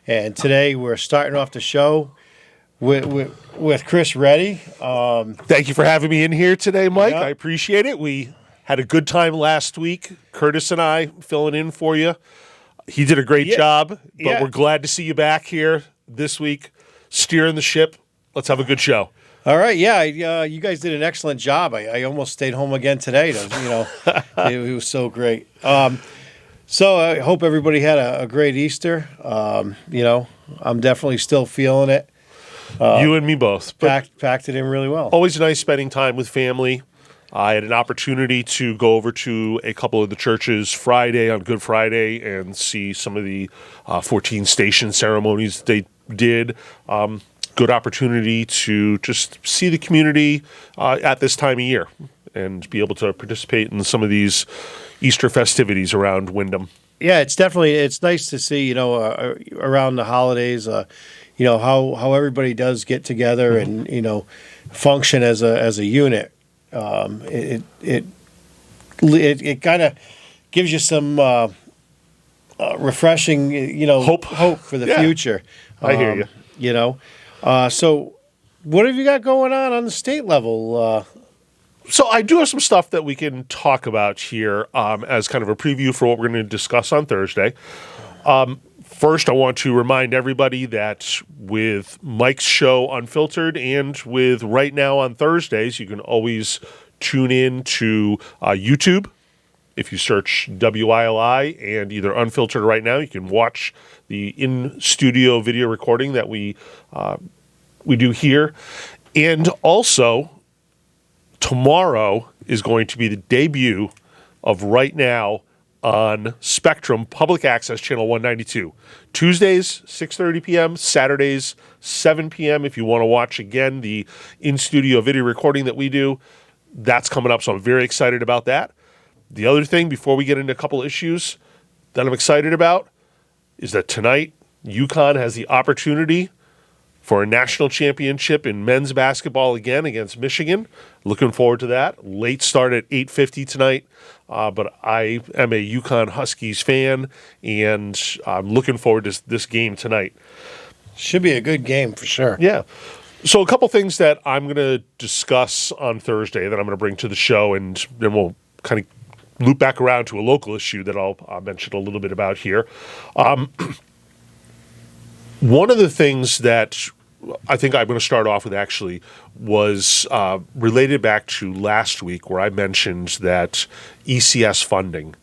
And today we're starting off the show with Chris Reddy. Thank you for having me in here today, Mike. Yep. I appreciate it. We had a good time last week. Curtis and I filling in for you. He did a great job, but we're glad to see you back here this week, steering the ship. Let's have a good show. All right, you guys did an excellent job. I almost stayed home again today. It was so great. So I hope everybody had a great Easter. I'm definitely still feeling it. You and me both. Packed it in really well. Always nice spending time with family. I had an opportunity to go over to a couple of the churches Friday on Good Friday and see some of the 14 station ceremonies they did. Good opportunity to just see the community at this time of year and be able to participate in some of these Easter festivities around Wyndham. Yeah, it's nice to see, around the holidays, how everybody does get together and, function as a unit. It kind of gives you some refreshing, hope for the future. I hear you. So what have you got going on the state level? So I do have some stuff that we can talk about here as kind of a preview for what we're going to discuss on Thursday. First, I want to remind everybody that with Mike's show Unfiltered and with Right Now on Thursdays, you can always tune in to YouTube. If you search WILI and either Unfiltered or Right Now, you can watch the in-studio video recording that we do here. And also, tomorrow is going to be the debut of Right Now on Spectrum Public Access Channel 192. Tuesdays, 6:30 p.m., Saturdays, 7 p.m. If you want to watch, again, the in-studio video recording that we do, that's coming up, so I'm very excited about that. The other thing, before we get into a couple issues that I'm excited about, is that tonight, UConn has the opportunity for a national championship in men's basketball again against Michigan. Looking forward to that. Late start at 8:50 tonight, but I am a UConn Huskies fan, and I'm looking forward to this game tonight. Should be a good game for sure. Yeah. So a couple things that I'm going to discuss on Thursday that I'm going to bring to the show, and then we'll kind of loop back around to a local issue that I'll mention a little bit about here. One of the things that I think I'm going to start off with actually was related back to last week, where I mentioned that ECS funding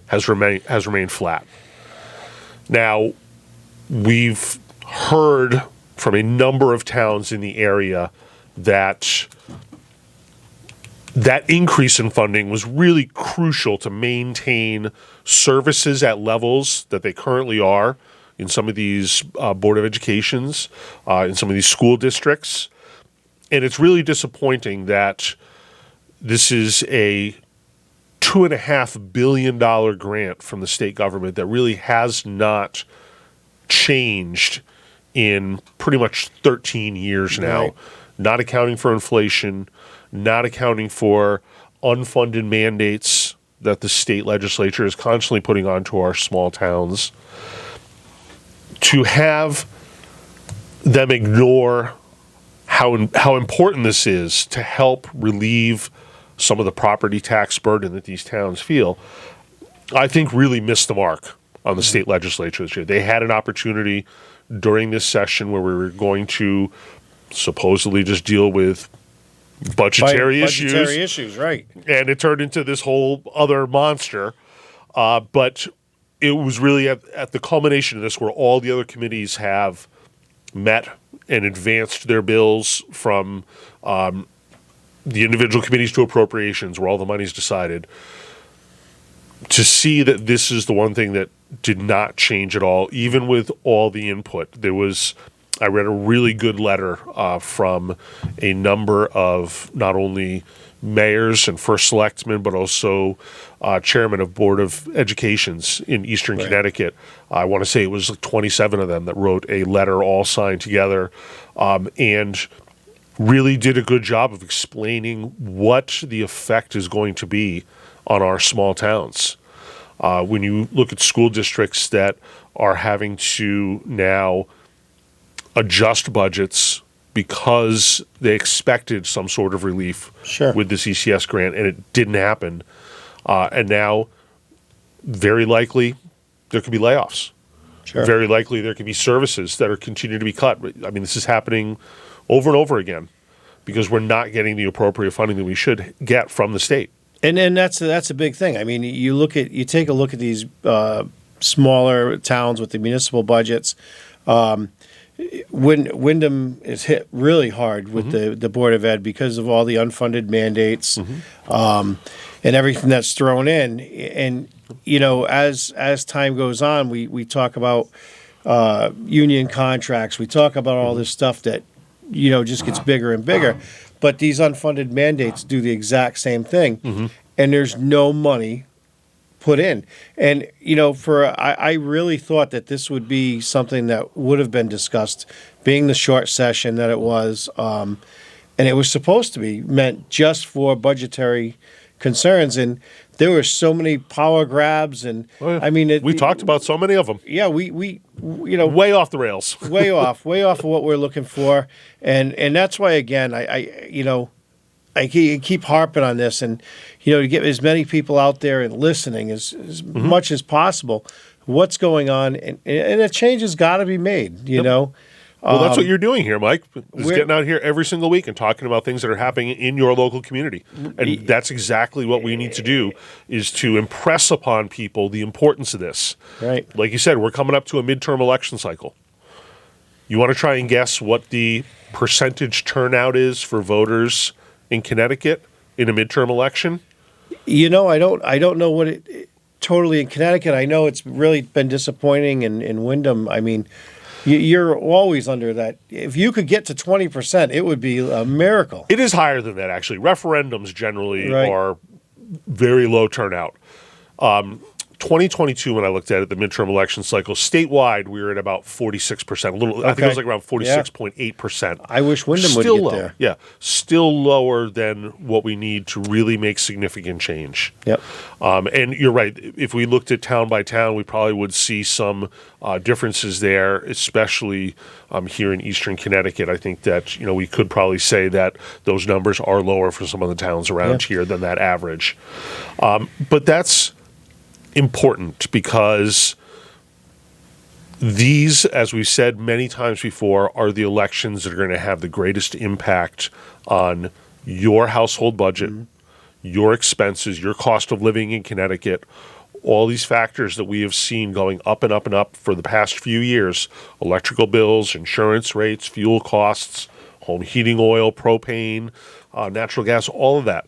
has remained flat. Now, we've heard from a number of towns in the area that increase in funding was really crucial to maintain services at levels that they currently are in some of these Board of Educations, in some of these school districts. And it's really disappointing that this is a $2.5 billion grant from the state government that really has not changed in pretty much 13 years now, Right. Not accounting for inflation, not accounting for unfunded mandates that the state legislature is constantly putting onto our small towns. To have them ignore how important this is to help relieve some of the property tax burden that these towns feel, I think really missed the mark on the state legislature this year. They had an opportunity during this session where we were going to supposedly just deal with budgetary issues, right? And it turned into this whole other monster. But it was really at the culmination of this where all the other committees have met and advanced their bills from the individual committees to appropriations, where all the money's decided, to see that this is the one thing that did not change at all, even with all the input. I read a really good letter from a number of not only mayors and first selectmen, but also chairman of Board of Educations in Eastern Connecticut. I want to say it was like 27 of them that wrote a letter all signed together and really did a good job of explaining what the effect is going to be on our small towns. When you look at school districts that are having to now adjust budgets because they expected some sort of relief Sure. with the CCS grant, and it didn't happen. And now, very likely, there could be layoffs. Sure. Very likely, there could be services that are continuing to be cut. I mean, this is happening over and over again because we're not getting the appropriate funding that we should get from the state. And that's a big thing. I mean, you take a look at these smaller towns with the municipal budgets. Wyndham is hit really hard with the Board of Ed because of all the unfunded mandates and everything that's thrown in. And as time goes on, we talk about union contracts. We talk about all this stuff that just gets bigger and bigger. But these unfunded mandates do the exact same thing, and there's no money put in. And I really thought that this would be something that would have been discussed, being the short session that it was, and it was supposed to be meant just for budgetary concerns. And there were so many power grabs, and we talked about so many of them. Yeah, we way off the rails, way off of what we're looking for, and that's why again I keep harping on this, and to get as many people out there and listening as much as possible, what's going on, and a change has got to be made. Well, that's what you're doing here, Mike, is getting out here every single week and talking about things that are happening in your local community. And that's exactly what we need to do, is to impress upon people the importance of this. Right. Like you said, we're coming up to a midterm election cycle. You want to try and guess what the percentage turnout is for voters in Connecticut in a midterm election? I don't know what it totally in Connecticut. I know it's really been disappointing in Wyndham. I mean, you're always under that. If you could get to 20%, it would be a miracle. It is higher than that, actually. Referendums generally Right. are very low turnout. 2022, when I looked at it, the midterm election cycle, statewide, we were at about 46%. I think it was like around 46.8%. I wish Wyndham would Still get low. there. Yeah, still lower than what we need to really make significant change. Yep. And you're right. If we looked at town by town, we probably would see some differences there, especially here in eastern Connecticut. I think that we could probably say that those numbers are lower for some of the towns around here than that average. But that's important because these, as we've said many times before, are the elections that are going to have the greatest impact on your household budget, your expenses, your cost of living in Connecticut, all these factors that we have seen going up and up and up for the past few years: electrical bills, insurance rates, fuel costs, home heating oil, propane, natural gas, all of that.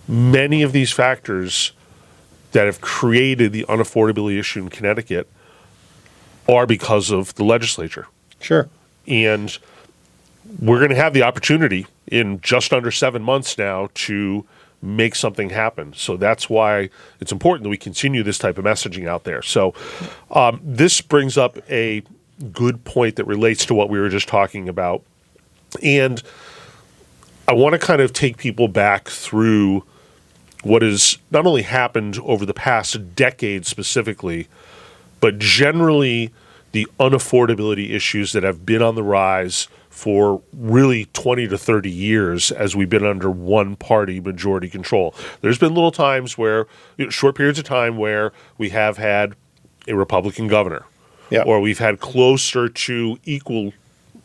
Many of these factors that have created the unaffordability issue in Connecticut are because of the legislature. Sure. And we're going to have the opportunity in just under 7 months now to make something happen. So that's why it's important that we continue this type of messaging out there. So this brings up a good point that relates to what we were just talking about. And I want to kind of take people back through what has not only happened over the past decade specifically, but generally the unaffordability issues that have been on the rise for really 20 to 30 years as we've been under one party majority control. There's been little times where, short periods of time where we have had a Republican governor, or we've had closer to equal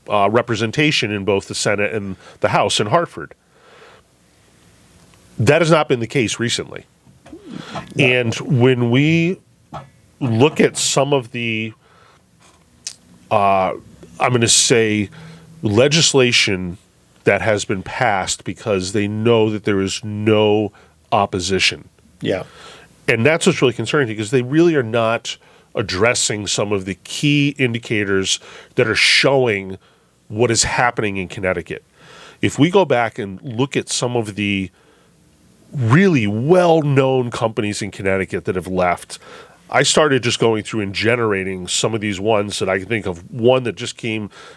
representation in both the Senate and the House in Hartford. That has not been the case recently. No. And when we look at some of the, I'm going to say, legislation that has been passed because they know that there is no opposition. Yeah. And that's what's really concerning because they really are not addressing some of the key indicators that are showing what is happening in Connecticut. If we go back and look at some of the really well-known companies in Connecticut that have left, I started just going through and generating some of these ones that I can think of. One that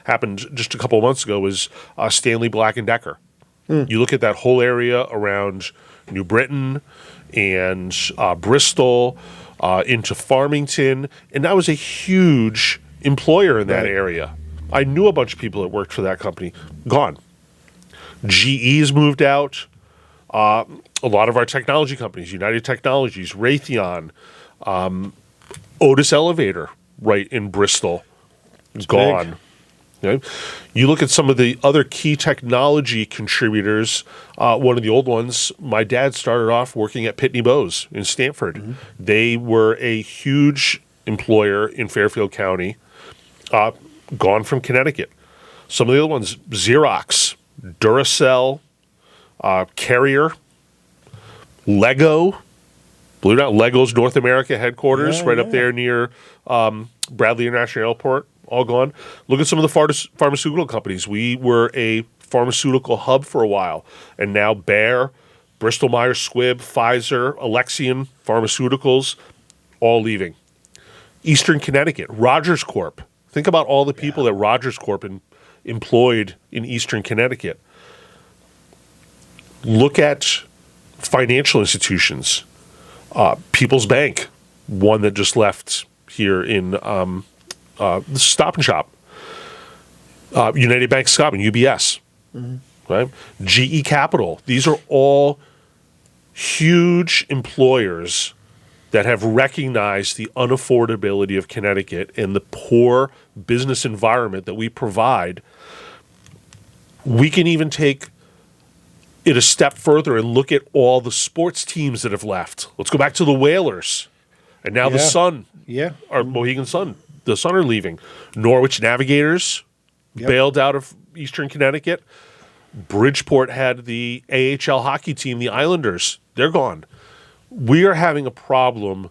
happened just a couple of months ago was Stanley Black & Decker. You look at that whole area around New Britain and Bristol, into Farmington, and that was a huge employer in that area. I knew a bunch of people that worked for that company. Gone. GE's moved out. A lot of our technology companies, United Technologies, Raytheon, Otis Elevator, right in Bristol, gone. Okay. You look at some of the other key technology contributors. One of the old ones, my dad started off working at Pitney Bowes in Stamford. Mm-hmm. They were a huge employer in Fairfield County, gone from Connecticut. Some of the other ones, Xerox, Duracell, Carrier, Lego. Believe it or not, Lego's North America headquarters, up there near Bradley International Airport, all gone. Look at some of the pharmaceutical companies. We were a pharmaceutical hub for a while, and now Bayer, Bristol Myers Squibb, Pfizer, Alexion Pharmaceuticals, all leaving. Eastern Connecticut, Rogers Corp. Think about all the people that Rogers Corp employed in Eastern Connecticut. Look at financial institutions. People's Bank, one that just left here in the Stop and Shop. United Bank Scotland, UBS, right? GE Capital. These are all huge employers that have recognized the unaffordability of Connecticut and the poor business environment that we provide. We can even take it a step further and look at all the sports teams that have left. Let's go back to the Whalers. And now the Sun, or Mohegan Sun, the Sun are leaving. Norwich Navigators bailed out of Eastern Connecticut. Bridgeport had the AHL hockey team, the Islanders. They're gone. We are having a problem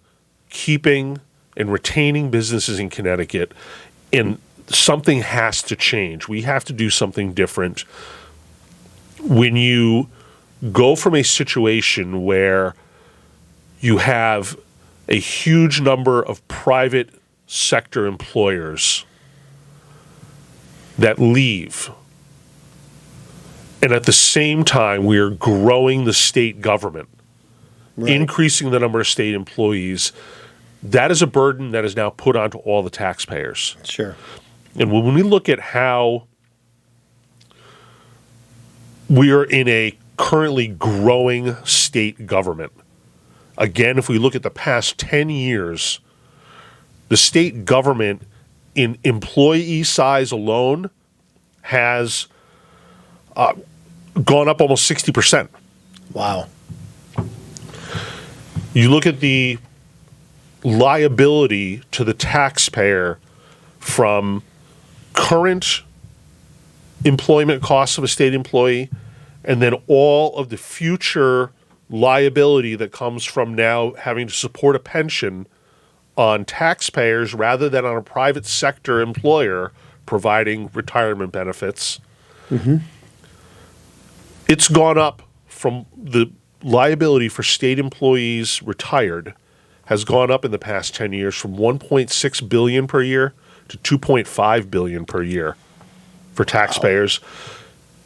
keeping and retaining businesses in Connecticut, and something has to change. We have to do something different. When you go from a situation where you have a huge number of private sector employers that leave, and at the same time we are growing the state government, increasing the number of state employees, that is a burden that is now put onto all the taxpayers. Sure. And when we look at how we are in a currently growing state government. Again, if we look at the past 10 years, the state government in employee size alone has gone up almost 60%. Wow. You look at the liability to the taxpayer from current employment costs of a state employee, and then all of the future liability that comes from now having to support a pension on taxpayers rather than on a private sector employer providing retirement benefits. Mm-hmm. It's gone up from the liability for state employees retired has gone up in the past 10 years from $1.6 billion per year to $2.5 billion per year for taxpayers. Wow.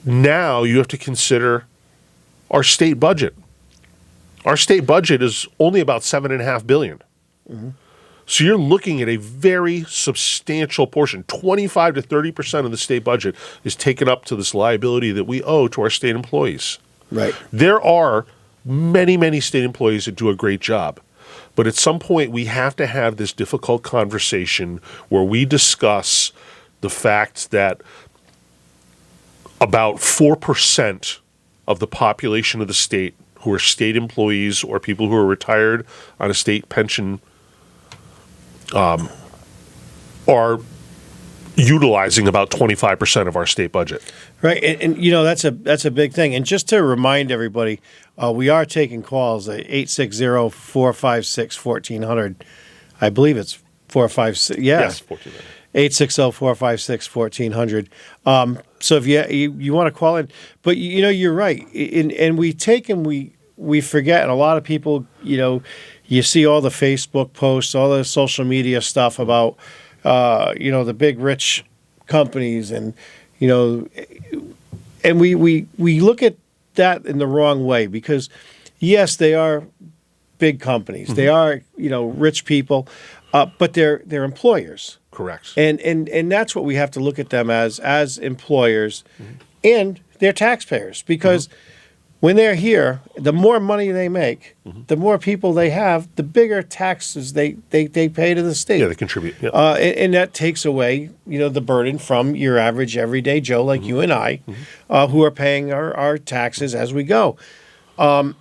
Now you have to consider our state budget. Our state budget is only about $7.5 billion. Mm-hmm. So you're looking at a very substantial portion. 25 to 30% of the state budget is taken up to this liability that we owe to our state employees. Right. There are many, many state employees that do a great job. But at some point, we have to have this difficult conversation where we discuss the fact that about 4% of the population of the state who are state employees or people who are retired on a state pension are utilizing about 25% of our state budget. Right, and you know that's a big thing. And just to remind everybody, we are taking calls at 860-456-1400. I believe it's 456. Yeah. Yes, 1400. 860-456-1400. So if you want to call in, but you know you're right, and we take and we forget, and a lot of people, you know, you see all the Facebook posts, all the social media stuff about you know, the big rich companies, and you know, and we look at that in the wrong way, because yes, they are big companies. They are, rich people, but they're employers. Correct. And that's what we have to look at them as employers, and they're taxpayers, because when they're here, the more money they make, the more people they have, the bigger taxes they pay to the state. Yeah, they contribute. Yeah. And that takes away, the burden from your average everyday Joe like you and I, who are paying our taxes as we go. And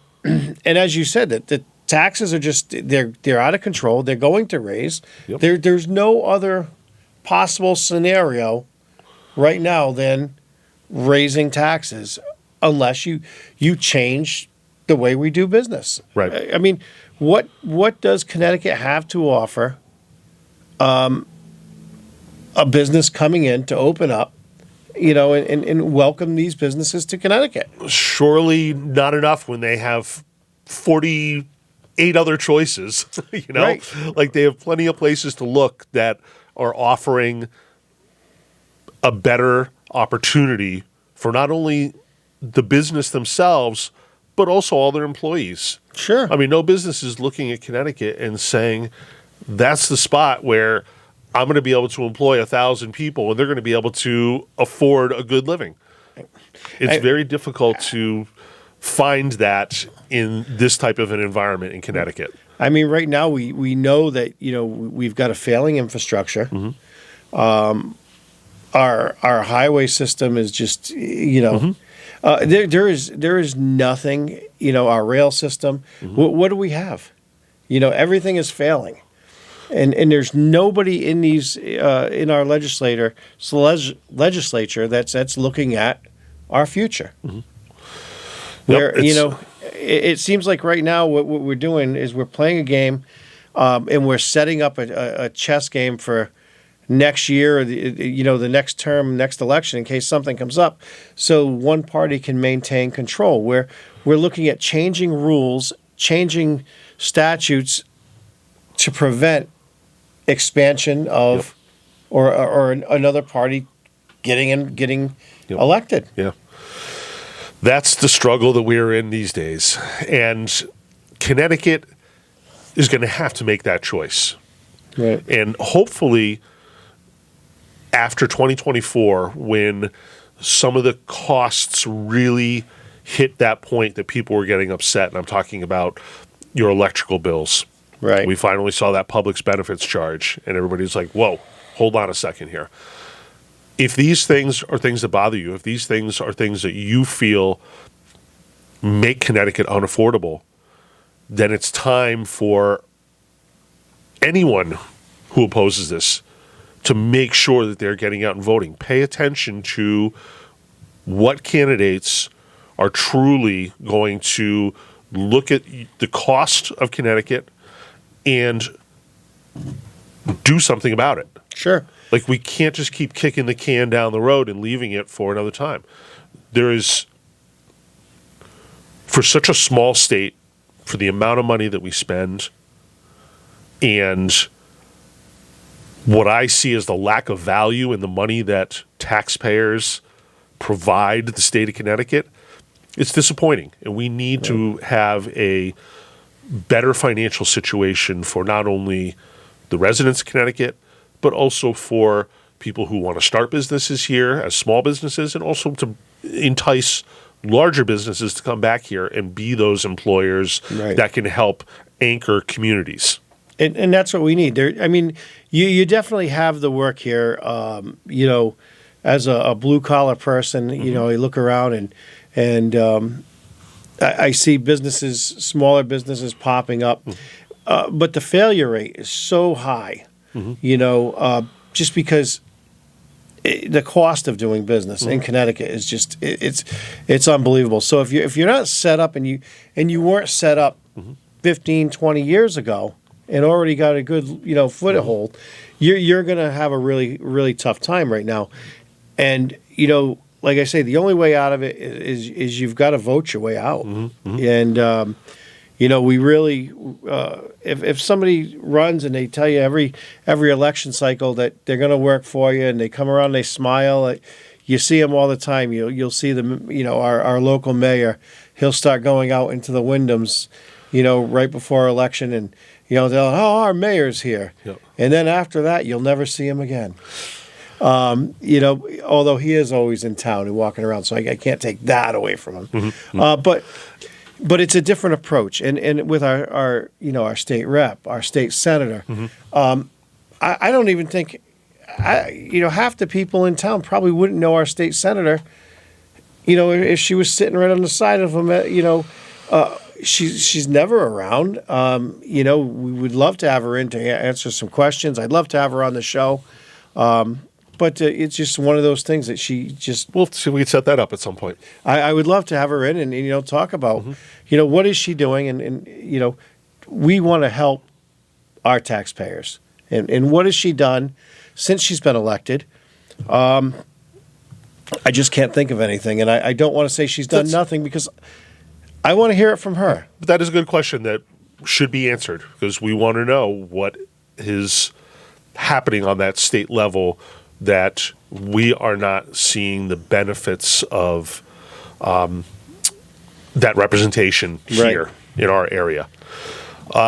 as you said, that the taxes are just they're out of control. They're going to raise. Yep. There's no other possible scenario right now than raising taxes, unless you change the way we do business. Right. I mean, what does Connecticut have to offer a business coming in to open up, and welcome these businesses to Connecticut? Surely not enough when they have 48 other choices, Right. Like they have plenty of places to look that are offering a better opportunity for not only the business themselves, but also all their employees. Sure. I mean, no business is looking at Connecticut and saying, that's the spot where I'm going to be able to employ 1,000 people and they're going to be able to afford a good living. It's very difficult to find that in this type of an environment in Connecticut. I mean, right now we know that we've got a failing infrastructure. Our highway system is just there is nothing. Our rail system. What do we have? Everything is failing, and there's nobody in these in our legislature that's looking at our future. Where it seems like right now what we're doing is we're playing a game, and we're setting up a chess game for next year, or the next term, next election, in case something comes up, so one party can maintain control. We're looking at changing rules, changing statutes to prevent expansion of or another party getting elected. Yeah. That's the struggle that we're in these days. And Connecticut is going to have to make that choice. Right. And hopefully, after 2024, when some of the costs really hit that point that people were getting upset, and I'm talking about your electrical bills. Right. We finally saw that public benefits charge, and everybody's like, whoa, hold on a second here. If these things are things that bother you, if these things are things that you feel make Connecticut unaffordable, then it's time for anyone who opposes this to make sure that they're getting out and voting. Pay attention to what candidates are truly going to look at the cost of Connecticut and do something about it. Sure. Like, we can't just keep kicking the can down the road and leaving it for another time. There is, for such a small state, for the amount of money that we spend, and what I see as the lack of value in the money that taxpayers provide the state of Connecticut, it's disappointing. And we need to have a better financial situation for not only the residents of Connecticut, but also for people who want to start businesses here as small businesses, and also to entice larger businesses to come back here and be those employers that can help anchor communities. And that's what we need. I mean, you definitely have the work here. As a blue collar person, I look around and I see businesses, smaller businesses popping up, but the failure rate is so high. Just because the cost of doing business in Connecticut is just it's unbelievable. So if you're not set up and you weren't set up 15, 20 years ago and already got a good foothold, you're going to have a really, really tough time right now. And like I say, the only way out of it is you've got to vote your way out. And we really, if somebody runs and they tell you every election cycle that they're going to work for you, and they come around, and they smile, you see them all the time. You'll see them. Our local mayor, he'll start going out into the Wyndhams, right before election, and they'll, our mayor's here, Yep. and then after that, you'll never see him again. Although he is always in town and walking around, so I can't take that away from him. But it's a different approach, and with our state rep, our state senator, I don't even think, half the people in town probably wouldn't know our state senator, if she was sitting right on the side of him, she's never around. We would love to have her in to answer some questions. I'd love to have her on the show. But it's just one of those things that she just... We'll see if we can set that up at some point. I would love to have her in and talk about, what is she doing? And we want to help our taxpayers. And what has she done since she's been elected? I just can't think of anything. And I don't want to say she's done nothing because I want to hear it from her. But that is a good question that should be answered because we want to know what is happening on that state level that we are not seeing the benefits of that representation here in our area.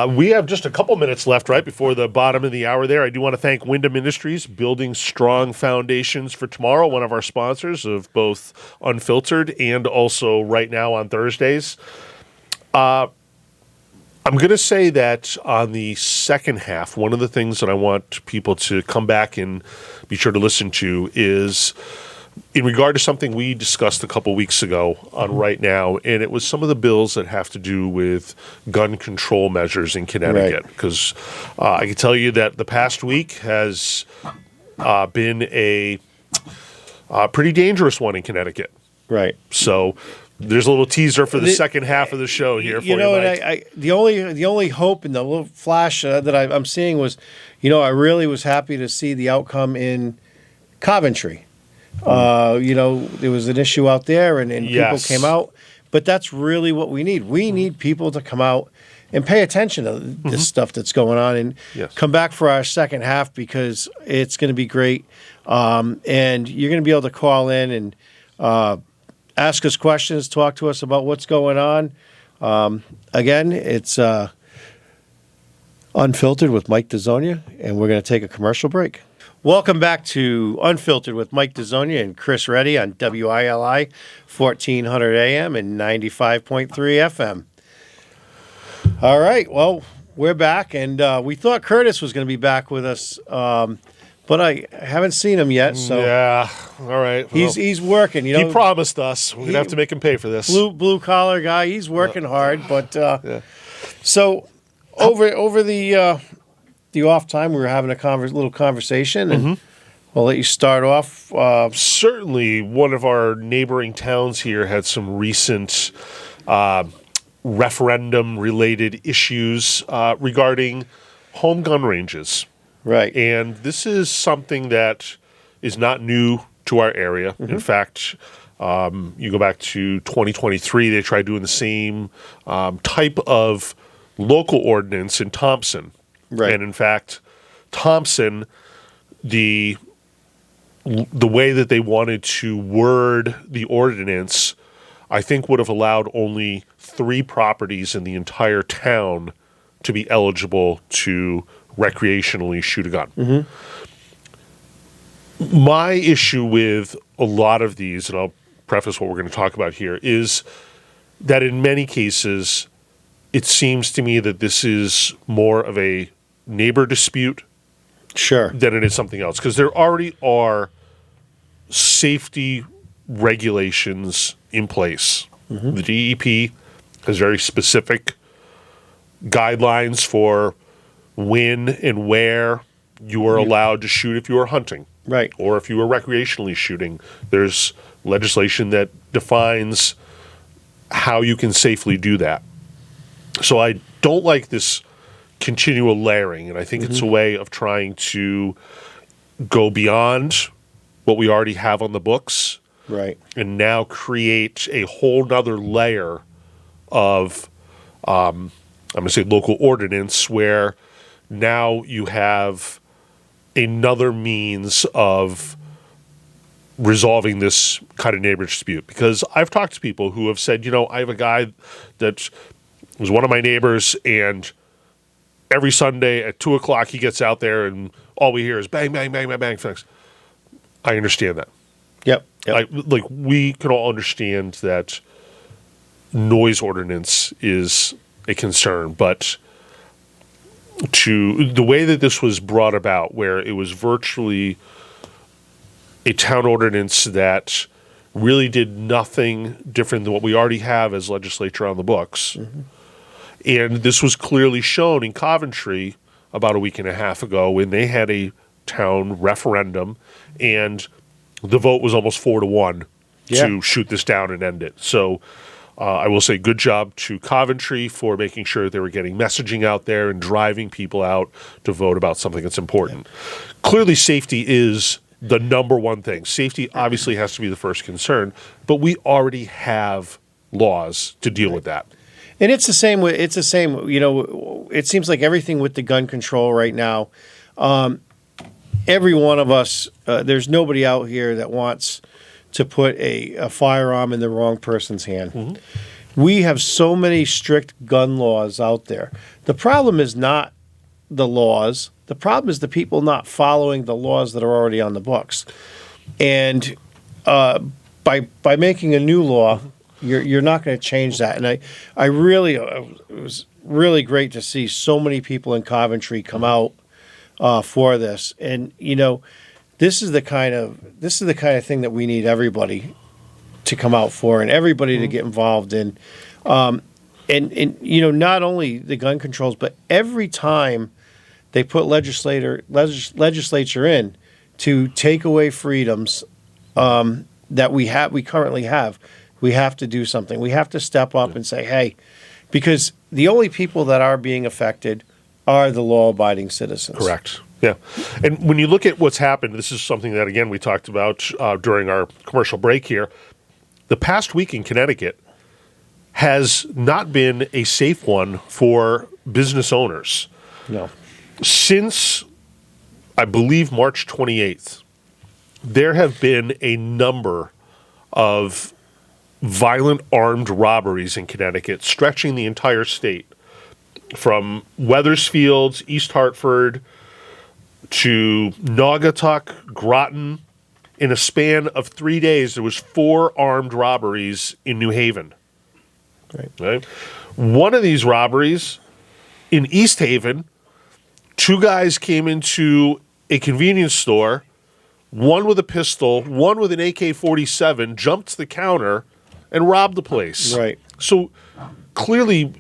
We have just a couple minutes left right before the bottom of the hour there. I do want to thank Wyndham Industries, building strong foundations for tomorrow, one of our sponsors of both Unfiltered and also right now on Thursdays. I'm going to say that on the second half, one of the things that I want people to come back and be sure to listen to is in regard to something we discussed a couple weeks ago on Right Now, and it was some of the bills that have to do with gun control measures in Connecticut. Because I can tell you that the past week has been a pretty dangerous one in Connecticut. Right. So there's a little teaser for the second half of the show here for you, Mike. And the only hope and the little flash that I'm seeing was, I really was happy to see the outcome in Coventry. There was an issue out there, and people came out. But that's really what we need. We need people to come out and pay attention to this stuff that's going on and come back for our second half because it's going to be great. And you're going to be able to call in and ask us questions, talk to us about what's going on. Again, it's Unfiltered with Mike DeZonia, and we're going to take a commercial break. Welcome back to Unfiltered with Mike DeZonia and Chris Reddy on WILI 1400 AM and 95.3 FM. All right, well, we're back, and we thought Curtis was going to be back with us, but I haven't seen him yet. So yeah, all right. Well, he's working. He promised us we're gonna have to make him pay for this. Blue collar guy. He's working hard, but so over the off time, we were having a little conversation, and I'll let you start off. Certainly, one of our neighboring towns here had some recent referendum-related issues regarding home gun ranges. Right. And this is something that is not new to our area. In fact, you go back to 2023, they tried doing the same type of local ordinance in Thompson. Right. And in fact, Thompson, the way that they wanted to word the ordinance, I think would have allowed only 3 properties in the entire town to be eligible to recreationally shoot a gun. My issue with a lot of these, and I'll preface what we're going to talk about here, is that in many cases, it seems to me that this is more of a neighbor dispute than it is something else. Because there already are safety regulations in place. The DEP has very specific guidelines for when and where you are allowed to shoot if you are hunting. Right. Or if you are recreationally shooting. There's legislation that defines how you can safely do that. So I don't like this continual layering, and I think it's a way of trying to go beyond what we already have on the books. Right. And now create a whole nother layer of, I'm going to say local ordinance, where now you have another means of resolving this kind of neighbor dispute. Because I've talked to people who have said, I have a guy that was one of my neighbors, and every Sunday at 2 o'clock he gets out there, and all we hear is bang, bang, bang, bang, bang. Thanks. I understand that. Yep. We can all understand that noise ordinance is a concern, but to the way that this was brought about, where it was virtually a town ordinance that really did nothing different than what we already have as legislature on the books. Mm-hmm. And this was clearly shown in Coventry about a week and a half ago when they had a town referendum, and the vote was almost 4-1 to shoot this down and end it. So I will say good job to Coventry for making sure that they were getting messaging out there and driving people out to vote about something that's important. Yeah. Clearly, safety is the number one thing. Safety obviously has to be the first concern, but we already have laws to deal with that. And it's the same. It seems like everything with the gun control right now, every one of us, there's nobody out here that wants to put a firearm in the wrong person's hand. Mm-hmm. We have so many strict gun laws out there. The problem is not the laws. The problem is the people not following the laws that are already on the books. And by making a new law, you're not going to change that. And I really, it was really great to see so many people in Coventry come out for this. And this is the kind of thing that we need everybody to come out for, and everybody to get involved in. And not only the gun controls, but every time they put legislature in to take away freedoms that we currently have, we have to do something. We have to step up and say, hey, because the only people that are being affected are the law-abiding citizens. Correct. Yeah. And when you look at what's happened, this is something that, again, we talked about during our commercial break here. The past week in Connecticut has not been a safe one for business owners. No. Since, I believe, March 28th, there have been a number of violent armed robberies in Connecticut stretching the entire state, from Wethersfield, East Hartford, to Naugatuck, Groton. In a span of 3 days, there was 4 armed robberies in New Haven. Right? One of these robberies in East Haven, 2 guys came into a convenience store, one with a pistol, one with an AK-47, jumped to the counter and robbed the place. Right. So clearly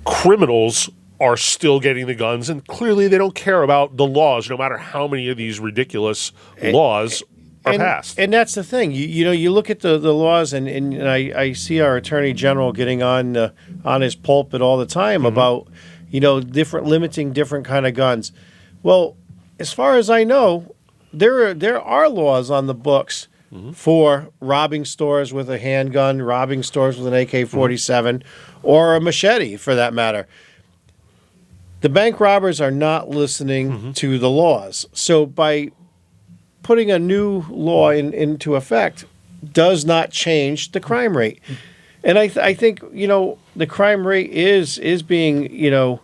criminals are still getting the guns, and clearly they don't care about the laws, no matter how many of these ridiculous laws are passed. And that's the thing. You look at the laws, and I see our Attorney General getting on his pulpit all the time about limiting different kind of guns. Well, as far as I know, there are laws on the books for robbing stores with a handgun, robbing stores with an AK-47, or a machete, for that matter. The bank robbers are not listening to the laws. So by putting a new law into effect does not change the crime rate. And I think, the crime rate is being,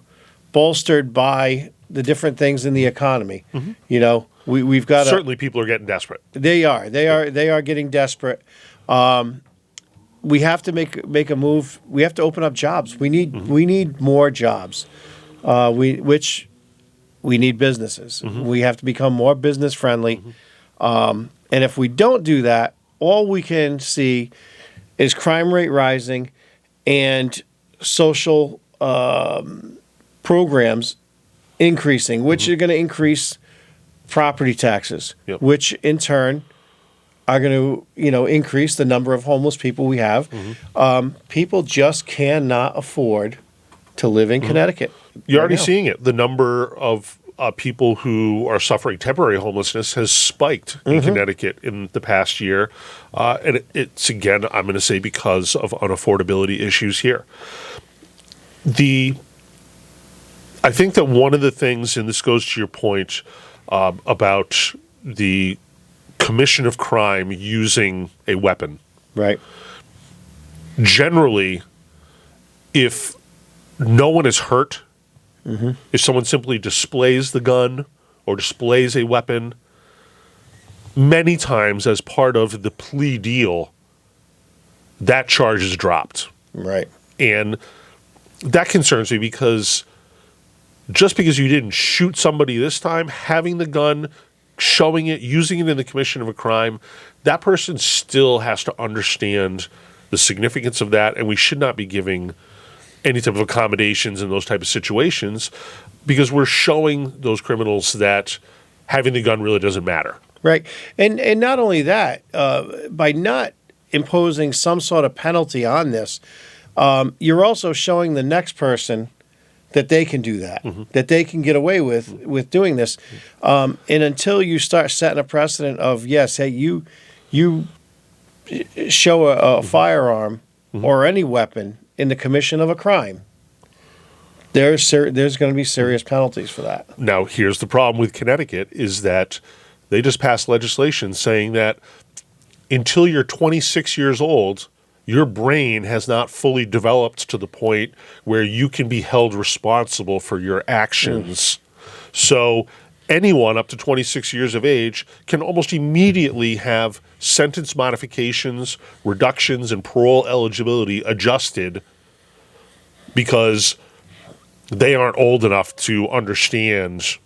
bolstered by the different things in the economy. We've got certainly people are getting desperate. They are getting desperate. We have to make a move. We have to open up jobs. We need more jobs. We need businesses. We have to become more business friendly. And if we don't do that, all we can see is crime rate rising and social programs increasing, which are going to increase property taxes, which in turn are going to increase the number of homeless people we have. People just cannot afford to live in Connecticut. You're already seeing it. The number of people who are suffering temporary homelessness has spiked in Connecticut in the past year. And it's, again, I'm going to say because of unaffordability issues here. I think that one of the things, and this goes to your point about the commission of crime using a weapon. Right. Generally, if no one is hurt if someone simply displays the gun or displays a weapon. Many times, as part of the plea deal, that charge is dropped. Right. And that concerns me because just because you didn't shoot somebody this time, having the gun, showing it, using it in the commission of a crime, that person still has to understand the significance of that, and we should not be giving any type of accommodations in those type of situations because we're showing those criminals that having the gun really doesn't matter. Right. And not only that, by not imposing some sort of penalty on this, you're also showing the next person that they can do that, that they can get away with doing this. And until you start setting a precedent of, yes, hey, you show a firearm or any weapon in the commission of a crime, there's going to be serious penalties for that. Now, here's the problem with Connecticut is that they just passed legislation saying that until you're 26 years old, your brain has not fully developed to the point where you can be held responsible for your actions. So anyone up to 26 years of age can almost immediately have sentence modifications, reductions, and parole eligibility adjusted because they aren't old enough to understand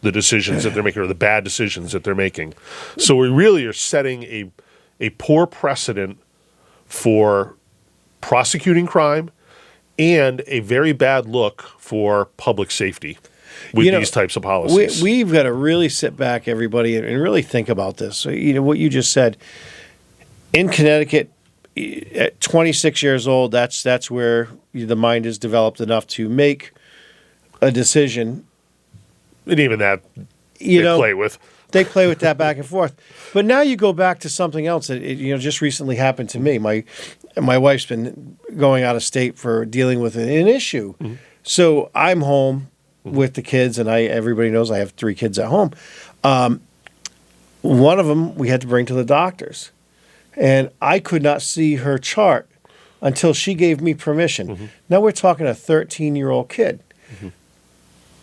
the decisions that they're making or the bad decisions that they're making. So we really are setting a poor precedent for prosecuting crime and a very bad look for public safety with these types of policies. We've got to really sit back, everybody, and really think about this. So, what you just said. In Connecticut, at 26 years old, that's where the mind is developed enough to make a decision. And even that, play with. They play with that back and forth. But now you go back to something else that just recently happened to me. My wife's been going out of state for dealing with an issue. So I'm home with the kids, and everybody knows I have 3 kids at home. One of them we had to bring to the doctors. And I could not see her chart until she gave me permission. Now we're talking a 13-year-old kid.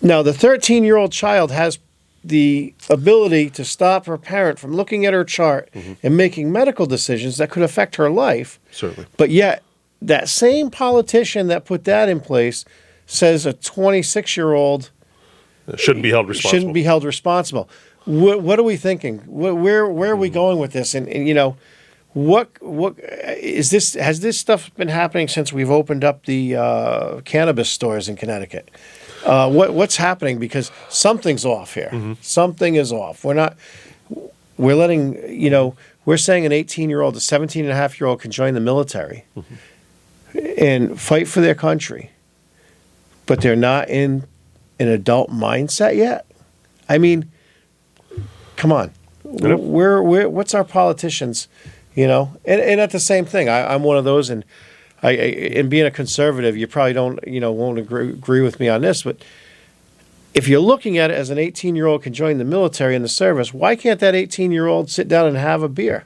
Now the 13-year-old child has the ability to stop her parent from looking at her chart and making medical decisions that could affect her life. Certainly. But yet, that same politician that put that in place says a 26-year-old shouldn't be held responsible. What are we thinking? Where are we going with this? And what is this? Has this stuff been happening since we've opened up the cannabis stores in Connecticut? What's happening? Because something's off here. Something is off. We're letting, we're saying an 18-year-old, a 17-and-a-half-year-old can join the military and fight for their country, but they're not in an adult mindset yet. I mean, come on. What's our politicians, And at the same thing, I'm one of those, and in being a conservative, you probably won't agree with me on this, but if you're looking at it as an 18-year-old can join the military and the service, why can't that 18-year-old sit down and have a beer?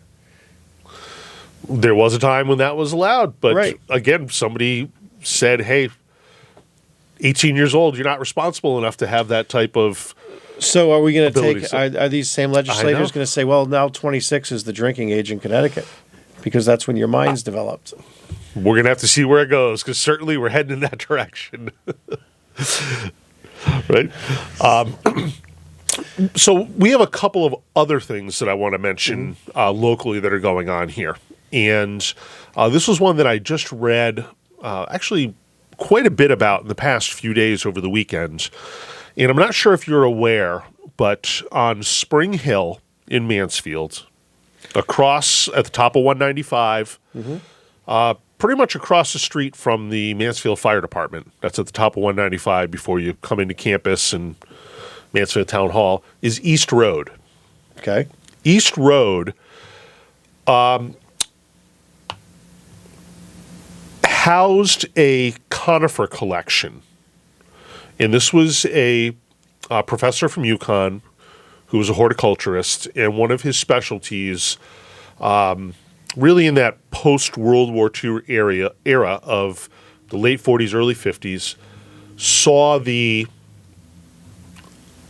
There was a time when that was allowed, but again, somebody said, hey, 18 years old, you're not responsible enough to have that type of So are we going to ability. take, are these same legislators going to say, well, now 26 is the drinking age in Connecticut because that's when your mind's developed? We're going to have to see where it goes because certainly we're heading in that direction. Right? So we have a couple of other things that I want to mention locally that are going on here. And this was one that I just read actually quite a bit about in the past few days over the weekend. And I'm not sure if you're aware, but on Spring Hill in Mansfield, across at the top of 195, pretty much across the street from the Mansfield Fire Department, that's at the top of 195 before you come into campus and Mansfield Town Hall, is East Road. Okay. East Road housed a conifer collection. And this was a professor from UConn who was a horticulturist, and one of his specialties, really in that post-World War II era of the late 40s, early 50s, saw the,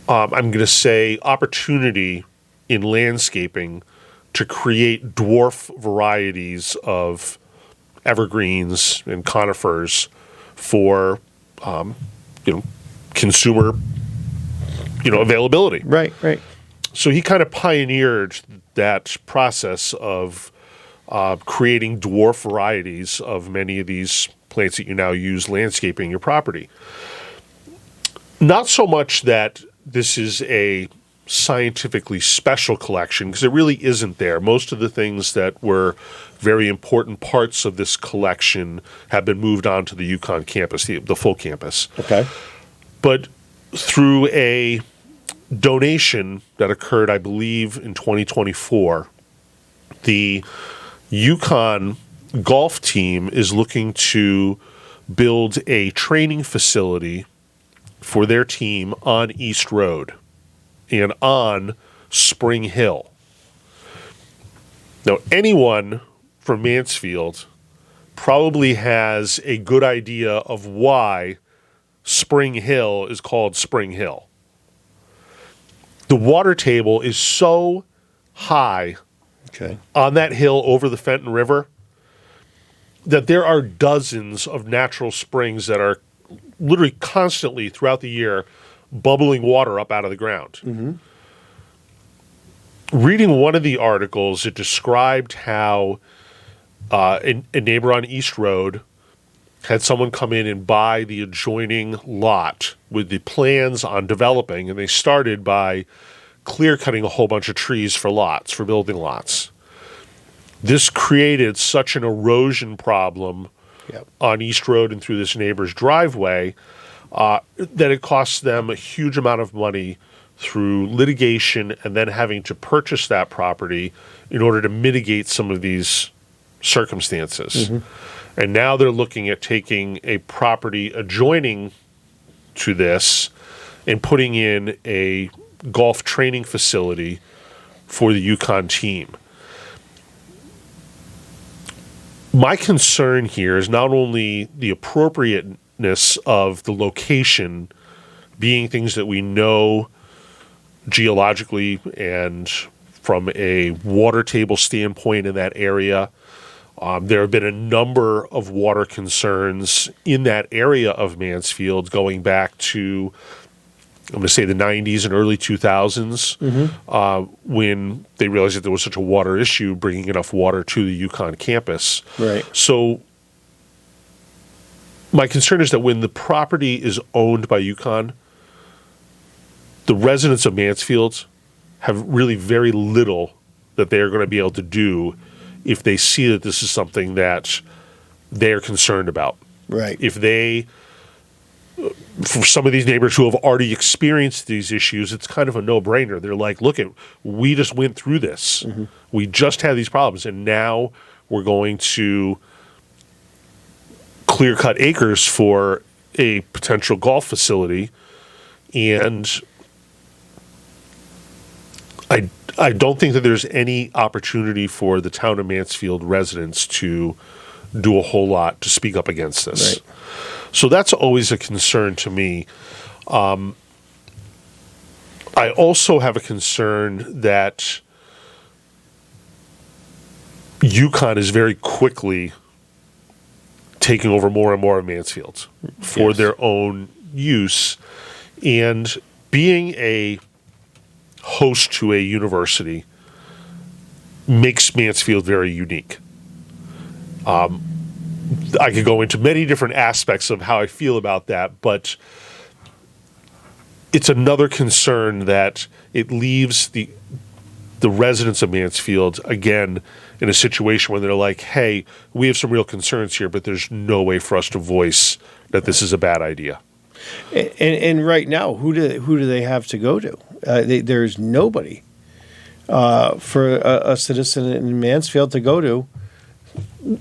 I'm going to say, opportunity in landscaping to create dwarf varieties of evergreens and conifers for, consumer, availability. Right. So he kind of pioneered that process of creating dwarf varieties of many of these plants that you now use landscaping your property. Not so much that this is a scientifically special collection, because it really isn't there. Most of the things that were very important parts of this collection have been moved on to the UConn campus, the full campus. Okay. But through a donation that occurred, I believe, in 2024, the UConn golf team is looking to build a training facility for their team on East Road and on Spring Hill. Now, anyone from Mansfield probably has a good idea of why Spring Hill is called Spring Hill. The water table is so high on that hill over the Fenton River that there are dozens of natural springs that are literally constantly throughout the year bubbling water up out of the ground. Mm-hmm. Reading one of the articles, it described how a neighbor on East Road had someone come in and buy the adjoining lot with the plans on developing, and they started by clear-cutting a whole bunch of trees for lots, for building lots. This created such an erosion problem on East Road and through this neighbor's driveway that it cost them a huge amount of money through litigation and then having to purchase that property in order to mitigate some of these circumstances. Mm-hmm. And now they're looking at taking a property adjoining to this and putting in a golf training facility for the UConn team. My concern here is not only the appropriateness of the location being things that we know geologically and from a water table standpoint in that area. There have been a number of water concerns in that area of Mansfield going back to, I'm going to say, the 90s and early 2000s, when they realized that there was such a water issue, bringing enough water to the UConn campus. Right. So my concern is that when the property is owned by UConn, the residents of Mansfield have really very little that they are going to be able to do if they see that this is something that they're concerned about. Right. If they, for some of these neighbors who have already experienced these issues, it's kind of a no-brainer. They're like, look, we just went through this. Mm-hmm. We just had these problems, and now we're going to clear-cut acres for a potential golf facility, and I don't think that there's any opportunity for the town of Mansfield residents to do a whole lot to speak up against this. Right. So that's always a concern to me. I also have a concern that UConn is very quickly taking over more and more of Mansfield for their own use, and being a host to a university makes Mansfield very unique. I could go into many different aspects of how I feel about that, but it's another concern that it leaves the residents of Mansfield, again, in a situation where they're like, hey, we have some real concerns here, but there's no way for us to voice that this is a bad idea. And right now, who do they have to go to? There's nobody for a citizen in Mansfield to go to.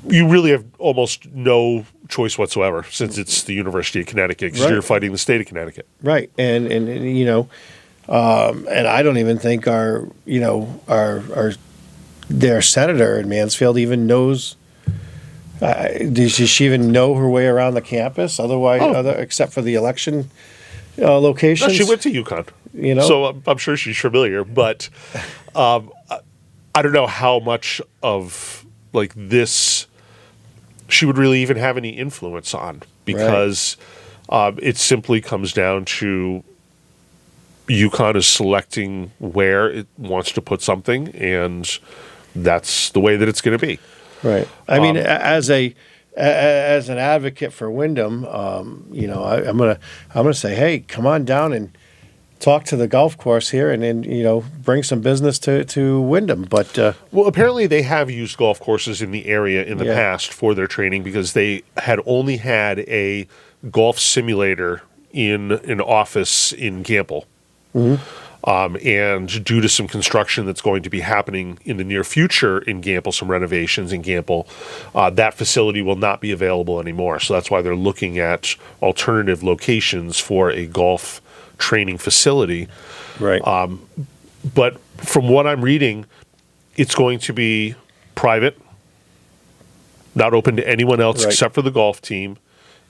You really have almost no choice whatsoever, since it's the University of Connecticut, because you're fighting the state of Connecticut. Right, and you know, and I don't even think their senator in Mansfield even knows Does she even know her way around the campus? Except for the election locations. No, she went to UConn, so I'm sure she's familiar. But I don't know how much of like this she would really even have any influence on, because it simply comes down to UConn is selecting where it wants to put something, and that's the way that it's going to be. Right. I mean, as an advocate for Wyndham, I'm gonna say, hey, come on down and talk to the golf course here, and then bring some business to Wyndham. But well, apparently they have used golf courses in the area in the past for their training, because they had only had a golf simulator in an office in Gamble. Mm-hmm. And due to some construction that's going to be happening in the near future in Gamble, some renovations in Gamble, that facility will not be available anymore. So that's why they're looking at alternative locations for a golf training facility. Right. But from what I'm reading, it's going to be private, not open to anyone else except for the golf team.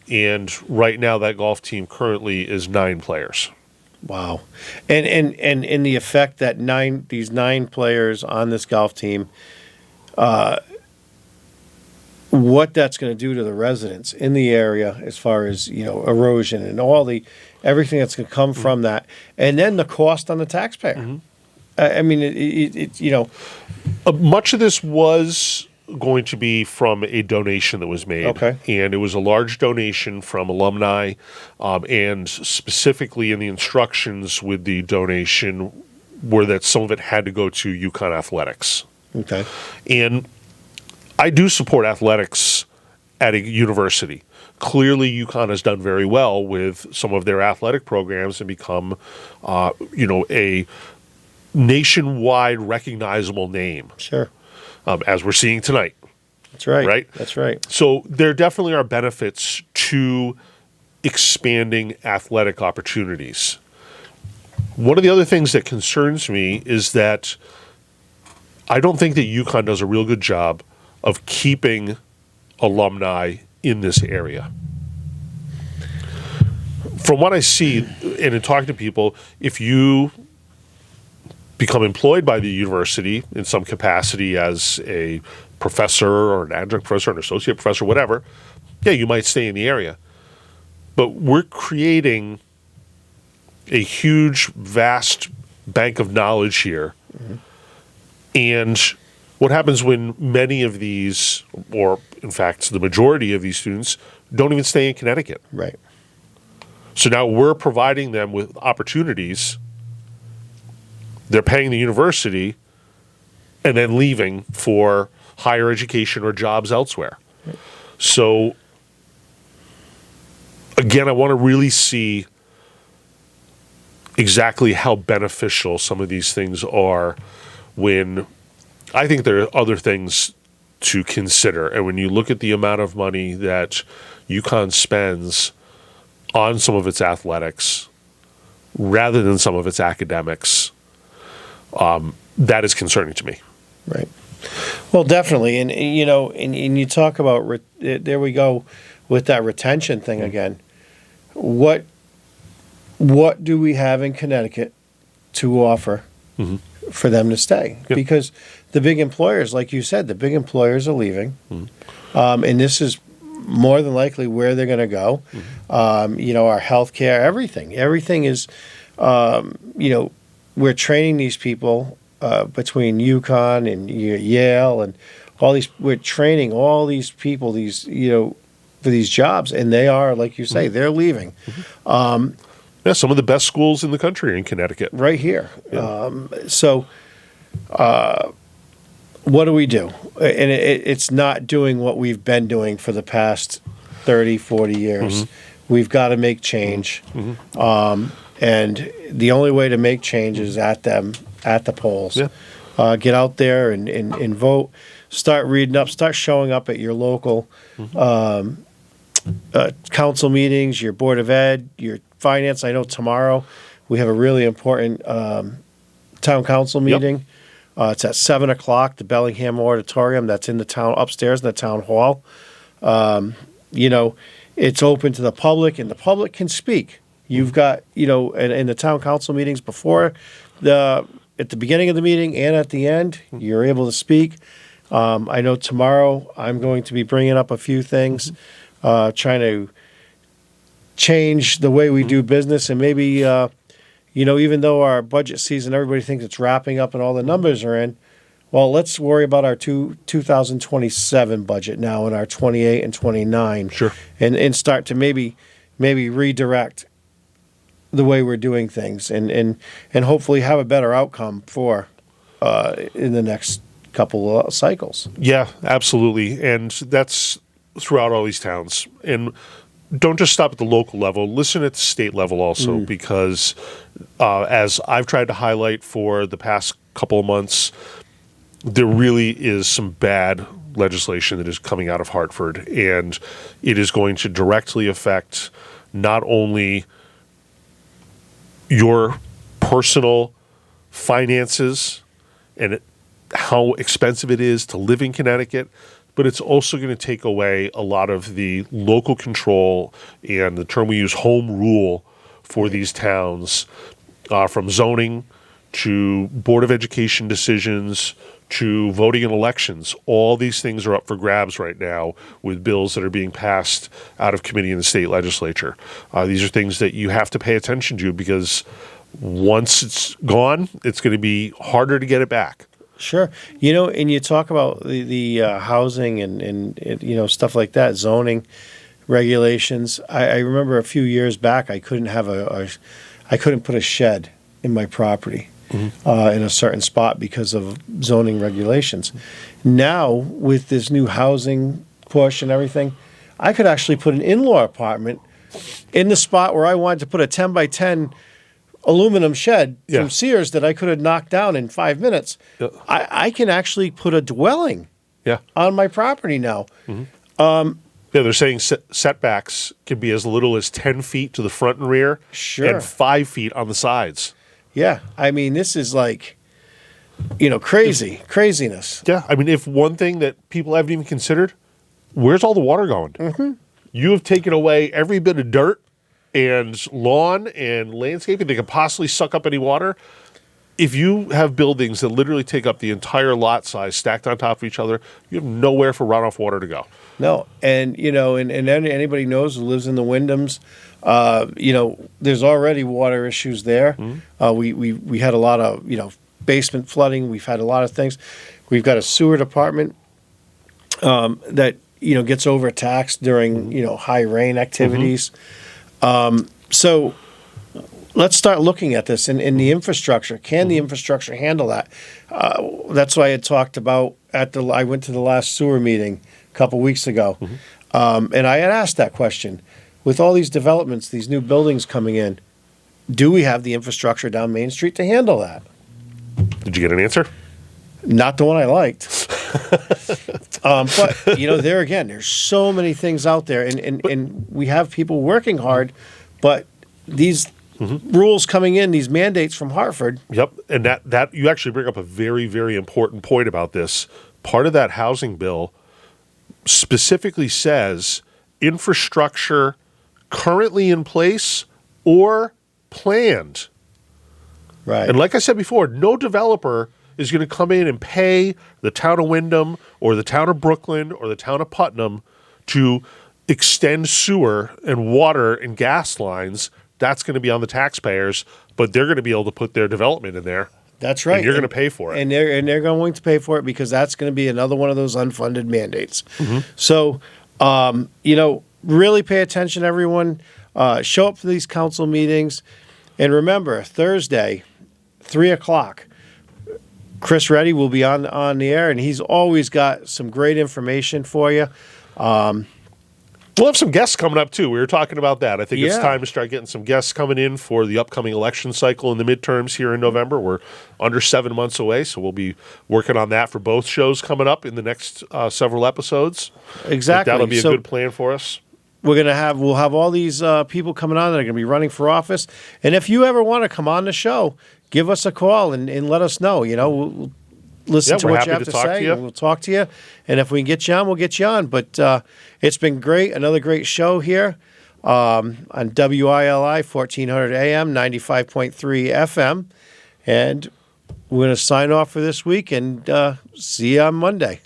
And right now that golf team currently is 9 players. Wow. And in the effect that these 9 players on this golf team, what that's going to do to the residents in the area as far as, erosion and everything that's going to come from that, and then the cost on the taxpayer. Mm-hmm. I mean, much of this was going to be from a donation that was made. Okay. And it was a large donation from alumni, and specifically in the instructions with the donation were that some of it had to go to UConn athletics. Okay. And I do support athletics at a university. Clearly, UConn has done very well with some of their athletic programs and become, a nationwide recognizable name. Sure. As we're seeing tonight. That's right. Right? That's right. So there definitely are benefits to expanding athletic opportunities. One of the other things that concerns me is that I don't think that UConn does a real good job of keeping alumni in this area. From what I see, and in talking to people, if you become employed by the university in some capacity as a professor or an adjunct professor, an associate professor, whatever, you might stay in the area. But we're creating a huge, vast bank of knowledge here. Mm-hmm. And what happens when many of these, or in fact, the majority of these students, don't even stay in Connecticut? Right. So now we're providing them with opportunities. They're paying the university and then leaving for higher education or jobs elsewhere. Right. So, again, I want to really see exactly how beneficial some of these things are, when I think there are other things to consider. And when you look at the amount of money that UConn spends on some of its athletics rather than some of its academics, that is concerning to me. Right. Well, definitely. And you talk about, there we go with that retention thing again. What do we have in Connecticut to offer for them to stay? Yep. Because the big employers, like you said, the big employers are leaving. And this is more than likely where they're going to go. Our healthcare, everything is, we're training these people between UConn and Yale and all these. We're training all these people, for these jobs, and they are, like you say, they're leaving. Some of the best schools in the country are in Connecticut, right here. Yeah. What do we do? And it's not doing what we've been doing for the past 30, 40 years. We've got to make change. And the only way to make change is at the polls. Yeah. Get out there and vote. Start reading up. Start showing up at your local council meetings, your Board of Ed, your finance. I know tomorrow we have a really important town council meeting. It's at 7:00, the Bellingham Auditorium. That's in the town, upstairs in the town hall. You know, it's open to the public, and the public can speak. You've got, you know, in the town council meetings before at the beginning of the meeting and at the end, you're able to speak. I know tomorrow I'm going to be bringing up a few things, trying to change the way we do business, and maybe, you know, even though our budget season, everybody thinks it's wrapping up and all the numbers are in, well, let's worry about our 2027 budget now and our 28 and 29. Sure. And start to maybe redirect the way we're doing things and hopefully have a better outcome for in the next couple of cycles. Yeah, absolutely. And that's throughout all these towns. And don't just stop at the local level. Listen at the state level also, because as I've tried to highlight for the past couple of months, there really is some bad legislation that is coming out of Hartford, and it is going to directly affect not only your personal finances and how expensive it is to live in Connecticut, but it's also going to take away a lot of the local control and the term we use, home rule, for these towns, from zoning to Board of Education decisions to voting in elections. All these things are up for grabs right now with bills that are being passed out of committee in the state legislature. These are things that you have to pay attention to, because once it's gone, it's going to be harder to get it back. Sure. You know, and you talk about the housing and you know, stuff like that, zoning regulations. I remember a few years back, I couldn't have I couldn't put a shed in my property in a certain spot because of zoning regulations. Now, with this new housing push and everything, I could actually put an in-law apartment in the spot where I wanted to put a 10 by 10 aluminum shed from Sears that I could have knocked down in 5 minutes. Yeah. I can actually put a dwelling on my property now. They're saying setbacks can be as little as 10 feet to the front and rear, and 5 feet on the sides. Yeah, I mean, this is like, you know, craziness. Yeah, I mean, if one thing that people haven't even considered, where's all the water going? You have taken away every bit of dirt and lawn and landscaping that could possibly suck up any water. If you have buildings that literally take up the entire lot size stacked on top of each other, you have nowhere for runoff water to go. No, and you know, and anybody knows who lives in the Wyndhams, you know, there's already water issues there. We had a lot of, you know, basement flooding. We've had a lot of things. We've got a sewer department that, you know, gets overtaxed during, you know, high rain activities. So let's start looking at this in the infrastructure. Can the infrastructure handle that? That's why I had talked about I went to the last sewer meeting a couple weeks ago, and I had asked that question. With all these developments, these new buildings coming in, do we have the infrastructure down Main Street to handle that? Did you get an answer? Not the one I liked. But, you know, there again, there's so many things out there, and we have people working hard, but these rules coming in, these mandates from Hartford. Yep, and that you actually bring up a very, very important point about this. Part of that housing bill specifically says infrastructure currently in place or planned. Right. And like I said before, no developer is going to come in and pay the town of Wyndham or the town of Brooklyn or the town of Putnam to extend sewer and water and gas lines. That's going to be on the taxpayers, but they're going to be able to put their development in there. That's right. And you're going to pay for it. And they're going to pay for it because that's going to be another one of those unfunded mandates. So, you know, really pay attention, everyone. Show up for these council meetings. And remember, Thursday, 3 o'clock, Chris Reddy will be on the air, and he's always got some great information for you. We'll have some guests coming up, too. We were talking about that. I think it's Yeah. time to start getting some guests coming in for the upcoming election cycle and the midterms here in November. We're under 7 months away, so we'll be working on that for both shows coming up in the next several episodes. Exactly. That'll be a good plan for us. We'll have all these people coming on that are going to be running for office. And if you ever want to come on the show, give us a call and let us know. You know, listen Yeah, to we're what you happy have to to talk to say, you. and we'll talk to you. And if we can get you on, we'll get you on. But it's been great. Another great show here on WILI 1400 AM, 95.3 FM. And we're going to sign off for this week and see you on Monday.